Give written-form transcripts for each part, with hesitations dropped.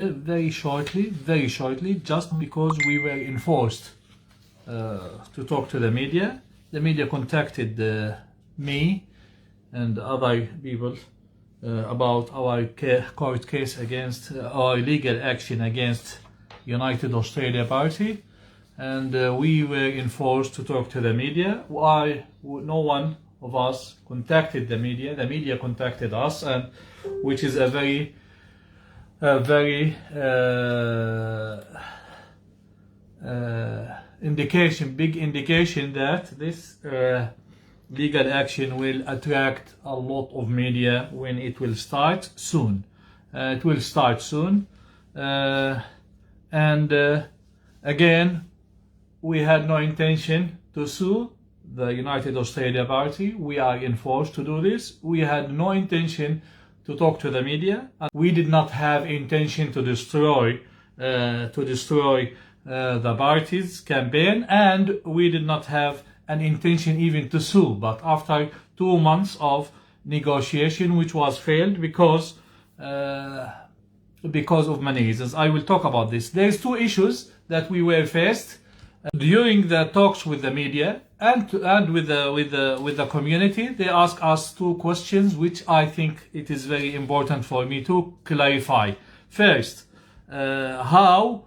Very shortly, just because we were enforced to talk to the media. The media contacted me and other people about our court case against our legal action against United Australia Party, and we were enforced to talk to the media. No one of us contacted the media. The media contacted us, and which is a very big indication that this legal action will attract a lot of media when it will start soon. It will start soon, and again, we had no intention to sue the United Australia Party. We are enforced to do this. We had no intention to talk to the media. We did not have intention to destroy the party's campaign, and we did not have an intention even to sue. But after 2 months of negotiation, which was failed because of many reasons, I will talk about this. There's two issues that we were faced during the talks with the media and with the community. They asked us two questions, which I think it is very important for me to clarify. First, how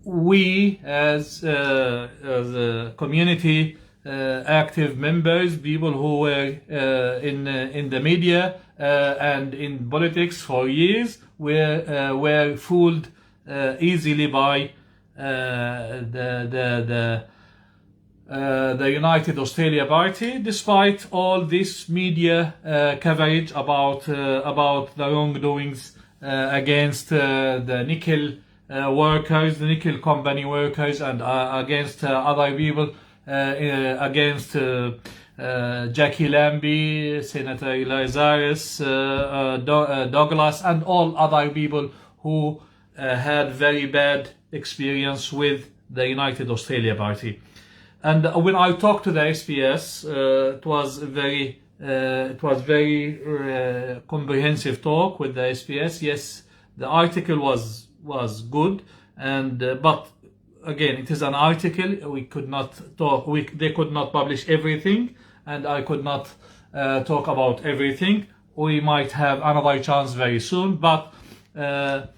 we as community active members, people who were in the media and in politics for years, were fooled easily by the United Australia Party, despite all this media coverage about the wrongdoings against the nickel workers, the nickel company workers, and against other people, against Jackie Lambie, Senator Elizaris, Douglas, and all other people who had very bad experience with the United Australia Party. And when I talked to the SPS, it was very comprehensive talk with the SPS. Yes, the article was good, and but again, it is an article. We could not talk. They could not publish everything, and I could not talk about everything. We might have another chance very soon, but the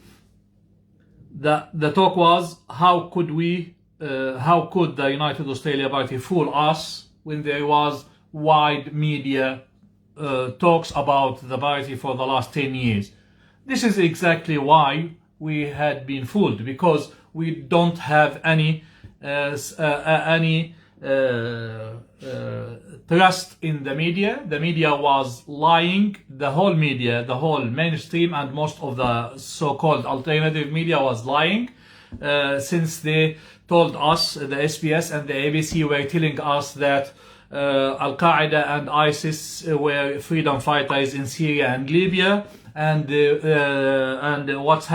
talk was how could the United Australia Party fool us when there was wide media talks about the party for the last 10 years. This is exactly why we had been fooled, because we don't have any trust in the media. The media was lying. The whole media, the whole mainstream, and most of the so-called alternative media was lying, since they told us, the SBS and the ABC were telling us that Al-Qaeda and ISIS were freedom fighters in Syria and Libya, and what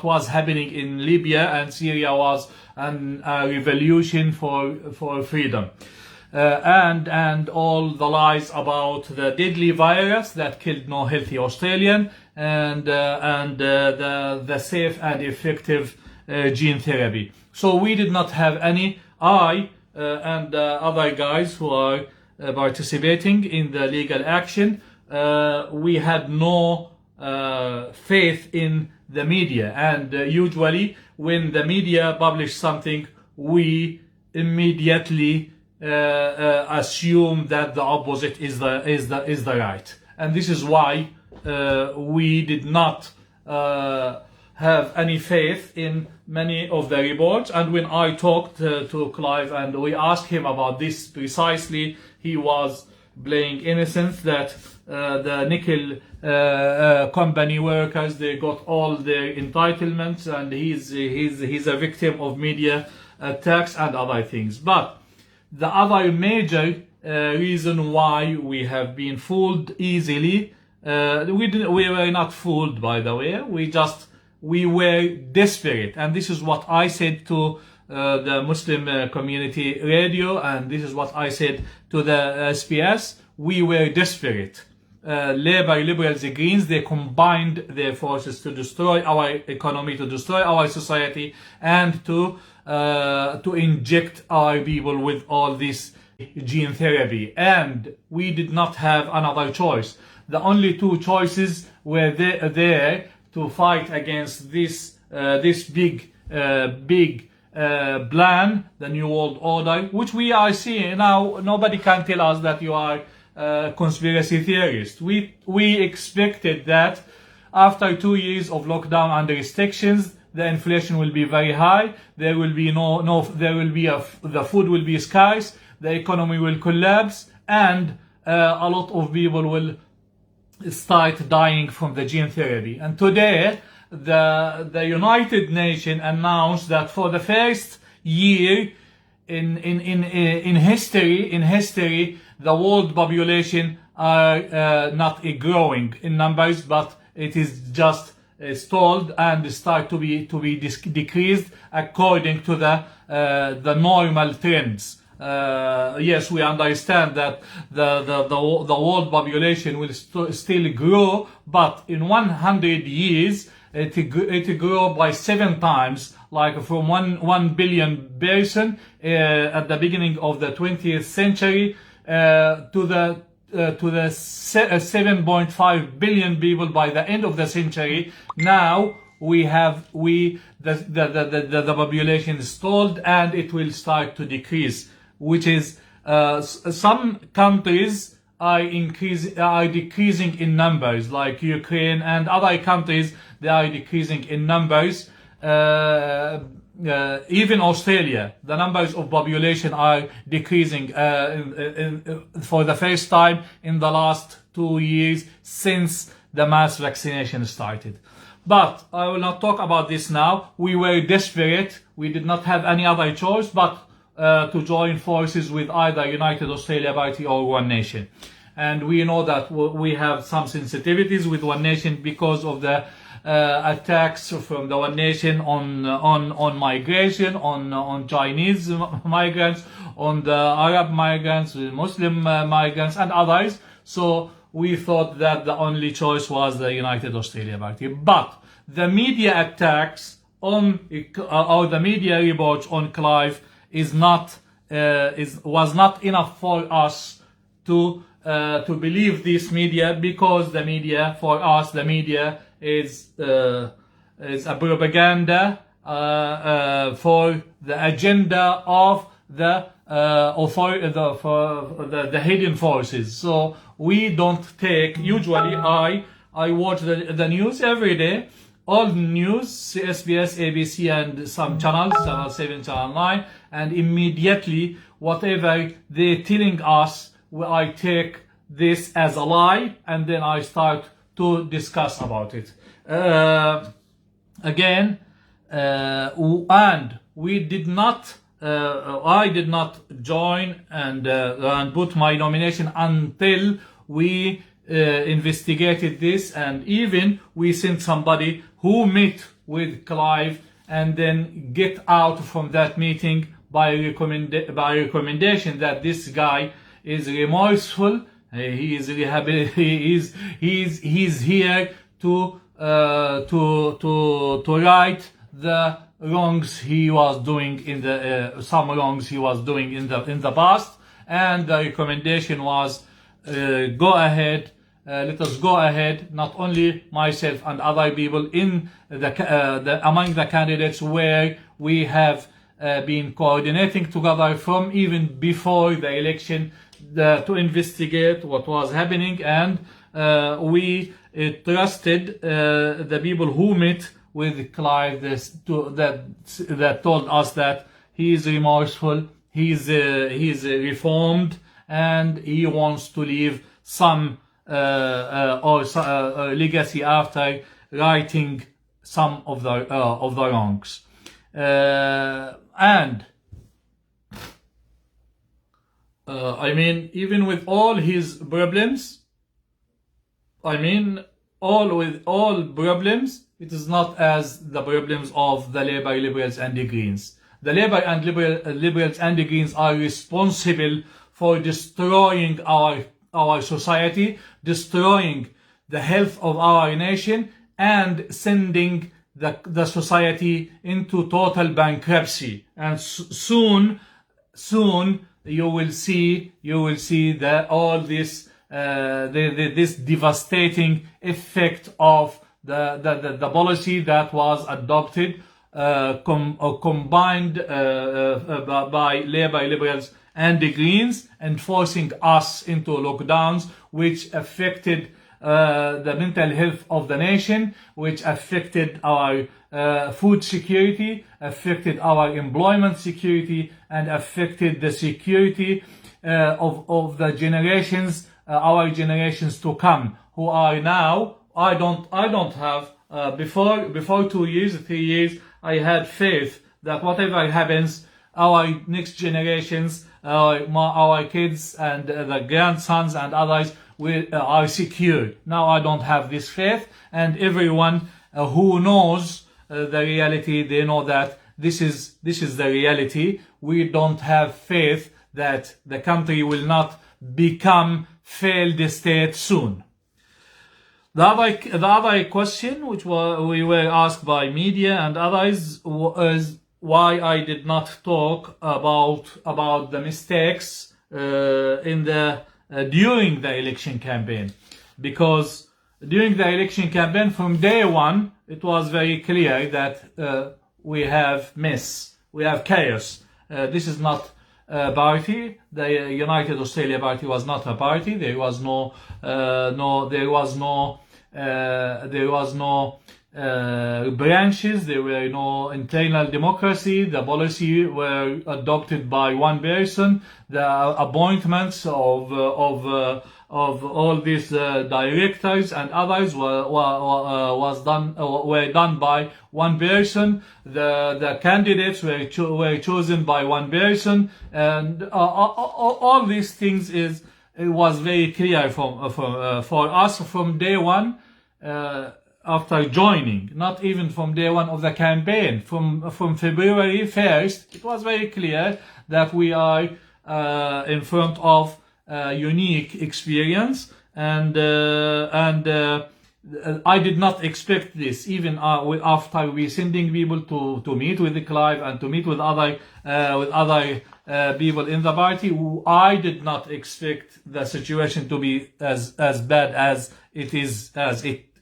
was happening in Libya and Syria was a revolution for freedom, and all the lies about the deadly virus that killed no healthy Australian, and the safe and effective gene therapy. So we did not have any. And other guys who are participating in the legal action, we had no faith in the media, and usually when the media publish something, we immediately assume that the opposite is the right, and this is why we did not have any faith in many of the reports. And when I talked to Clive and we asked him about this precisely, he was playing innocent, that the nickel company workers, they got all their entitlements, and he's a victim of media attacks and other things. But the other major reason why we have been fooled easily, we were not fooled, by the way, we were desperate, and this is what I said to the Muslim community radio, and this is what I said to the SPS. We were desperate Labour, Liberals, the Greens, they combined their forces to destroy our economy, to destroy our society, and to inject our people with all this gene therapy. And we did not have another choice. The only two choices were there to fight against this big plan, the New World Order, which we are seeing now. Nobody can tell us that you are conspiracy theorists. We expected that after 2 years of lockdown and restrictions, the inflation will be very high. There will be the food will be scarce. The economy will collapse, and a lot of people will start dying from the gene therapy. And today, the United Nations announced that for the first year in history, the world population are not growing in numbers, but it is just stalled and start to be decreased according to the normal trends. Yes, we understand that the world population will still grow, but in 100 years it grew by 7 times, like from 1 billion person at the beginning of the 20th century to the 7.5 billion people by the end of the century. Now the population is stalled and it will start to decrease, which is some countries are decreasing in numbers, like Ukraine and other countries. They are decreasing in numbers. Even Australia, the numbers of population are decreasing for the first time in the last 2 years since the mass vaccination started. But I will not talk about this now. We were desperate. We did not have any other choice but to join forces with either United Australia Party or One Nation. And we know that we have some sensitivities with One Nation because of the attacks from the One Nation on migration, on Chinese migrants, on the Arab migrants, Muslim migrants, and others. So we thought that the only choice was the United Australia Party. But the media attacks or the media reports on Clive was not enough for us to believe this media, because the media, for us, the media is a propaganda for the agenda of the hidden forces. So we don't take. Usually, I watch the news every day, all news, SBS, ABC, and some channels, Channel 7, Channel 9, and immediately whatever they're telling us, I take this as a lie, and then I start to discuss about it. And we did not. I did not join and put my nomination until we investigated this, and even we sent somebody who met with Clive and then get out from that meeting by recommendation that this guy is remorseful. He is he's here to right the wrongs he was doing in the some wrongs he was doing in the past, and the recommendation was go ahead. Let us go ahead. Not only myself and other people in among the candidates where we have been coordinating together from even before the election to investigate what was happening, and we trusted the people who met with Clive that told us that he is remorseful, he's reformed, and he wants to leave some legacy after righting some of the wrongs. I mean, even with all his problems, all problems, it is not as the problems of the Labour, Liberals, and the Greens. The Labour and Liberals and the Greens are responsible for destroying our our society, destroying the health of our nation, and sending the society into total bankruptcy. And soon you will see that all this this devastating effect of the policy that was adopted, combined by Labour, Liberals and the Greens, enforcing us into lockdowns, which affected the mental health of the nation, which affected our food security, affected our employment security, and affected the security of the generations, our generations to come, who are now. I don't have before 2 years, 3 years, I had faith that whatever happens, our next generations, our kids and the grandsons and others are secured. Now I don't have this faith, and everyone who knows the reality, they know that this is the reality. We don't have faith that the country will not become failed state soon. The other question, which we were asked by media and others, was why I did not talk about the mistakes during the election campaign. Because during the election campaign, from day one, it was very clear that we have chaos. This is not a party. The United Australia Party was not a party. There was no branches. There were no internal democracy. The policy were adopted by one person. The appointments of all these directors and others were done by one person. The candidates were chosen by one person, and all these things it was very clear for us from day one. After joining, not even from day one of the campaign, from February 1st, it was very clear that we are in front of a unique experience, and I did not expect this. Even after we sending people to meet with the Clive and to meet with other people in the party, I did not expect the situation to be as bad as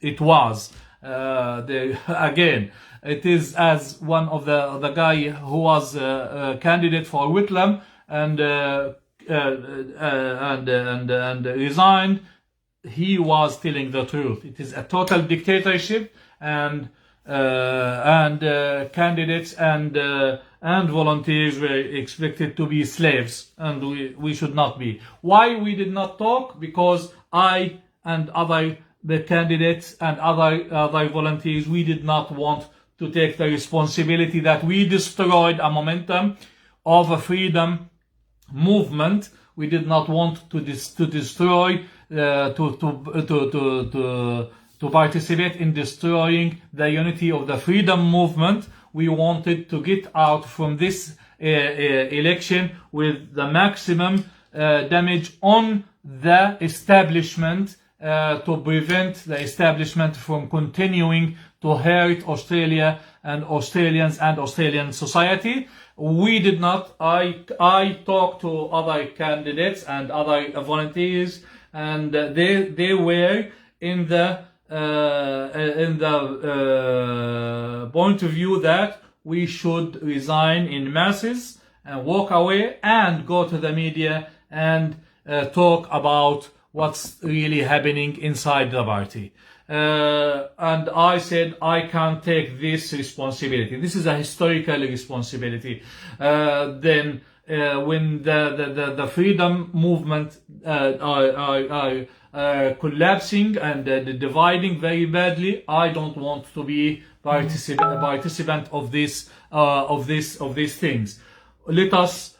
it was. Again, it is as one of the guy who was a candidate for Whitlam and resigned. He was telling the truth. It is a total dictatorship, and candidates and volunteers were expected to be slaves, and we should not be. Why we did not talk? Because I and the candidates and other volunteers, we did not want to take the responsibility that we destroyed a momentum of a freedom movement. We did not want to destroy, to participate in destroying the unity of the freedom movement. We wanted to get out from this election with the maximum damage on the establishment, to prevent the establishment from continuing to hurt Australia and Australians and Australian society. We did not. I talked to other candidates and other volunteers, and they were in the point of view that we should resign in masses and walk away and go to the media and talk about what's really happening inside the party. And I said, I can't take this responsibility. This is a historical responsibility. Then when the freedom movement are collapsing and dividing very badly, I don't want to be participant of these things. Let us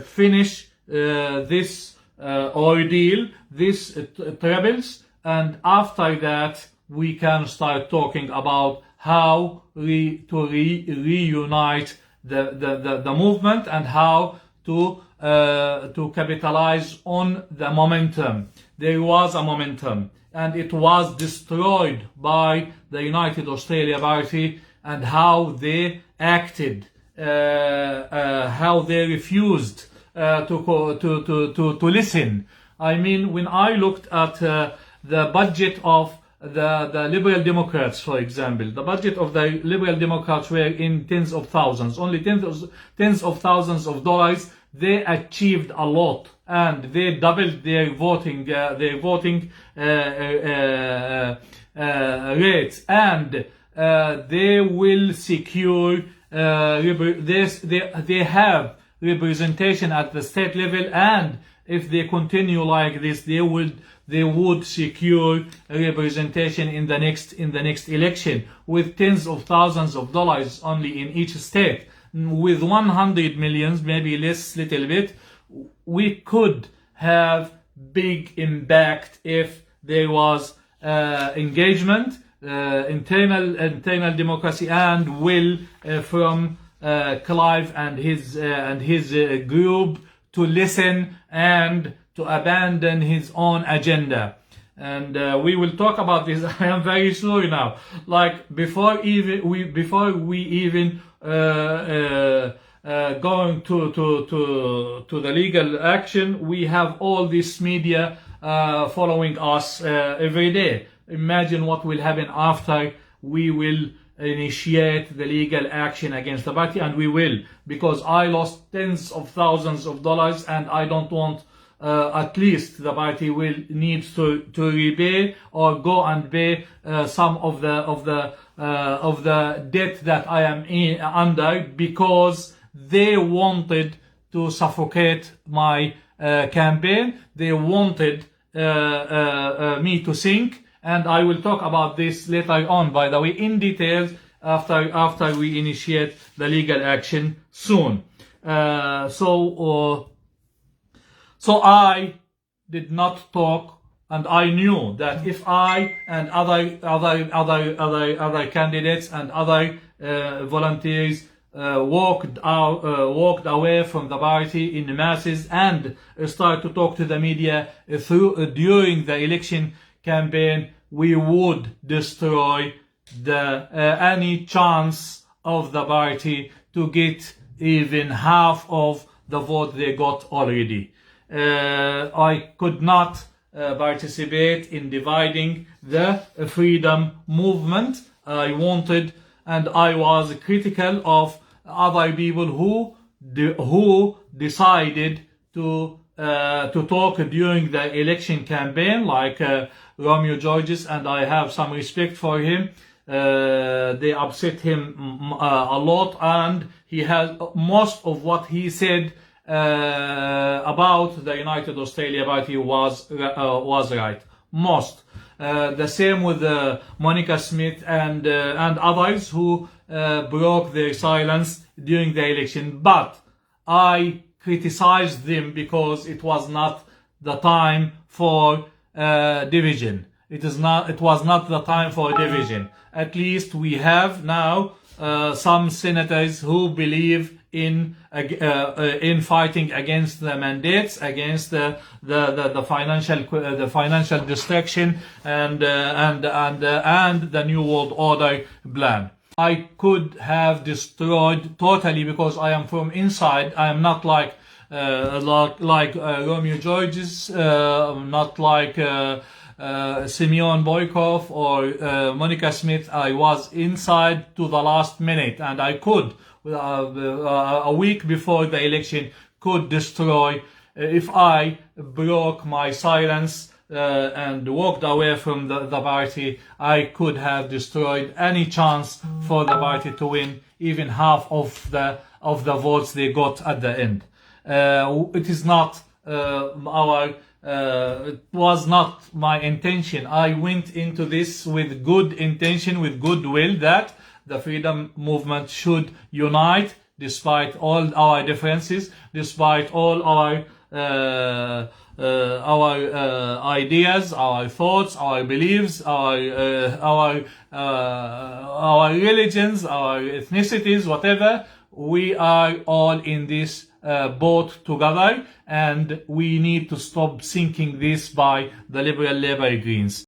finish this ordeal, these troubles, and after that we can start talking about how to reunite the movement and how to to capitalize on the momentum. There was a momentum, and it was destroyed by the United Australia Party and how they acted, how they refused to listen. I mean, when I looked at the budget of the Liberal Democrats, for example, the budget of the Liberal Democrats were in tens of thousands, only tens of thousands of dollars. They achieved a lot, and they doubled their voting rates, and they will secure they have representation at the state level, and if they continue like this, they would secure representation in the next election with tens of thousands of dollars only in each state. With 100 millions, maybe less, little bit, we could have big impact if there was engagement, internal democracy, and will from Clive and his group to listen and to abandon his own agenda. And we will talk about this. I am very sure now. Like before we even going to the legal action, we have all this media following us every day. Imagine what will happen after we will initiate the legal action against the party, and we will, because I lost tens of thousands of dollars, and I don't want at least the party will need to repay or go and pay some of the debt that I am under, because they wanted to suffocate my campaign. They wanted me to sink, and I will talk about this later on, by the way, in details after we initiate the legal action soon. So I did not talk, and I knew that if I and other candidates and other volunteers walked away from the party in masses and start to talk to the media during the election campaign, we would destroy any chance of the party to get even half of the vote they got already. I could not participate in dividing the freedom movement. I wanted, and I was critical of other people who decided to talk during the election campaign, like Romeo Georges, and I have some respect for him. They upset him a lot, and he has most of what he said about the United Australia Party was right. Most. The same with Monica Smith and others who broke their silence during the election. But I criticized them because it was not the time for division. It was not the time for division. At least we have now some senators who believe in fighting against the mandates, against the financial distraction and the New World Order plan. I could have destroyed totally, because I am from inside. I am not like Romeo Georges, not like Simeon Boykov or Monica Smith. I was inside to the last minute, and I could, a week before the election, could destroy, if I broke my silence and walked away from the party, I could have destroyed any chance for the party to win even half of the votes they got at the end. It is not it was not my intention. I went into this with good intention, with goodwill, that the freedom movement should unite despite all our differences, despite all our ideas, our thoughts, our beliefs, our religions, our ethnicities, whatever. We are all in this both together, and we need to stop thinking this by the Liberal Labour Greens.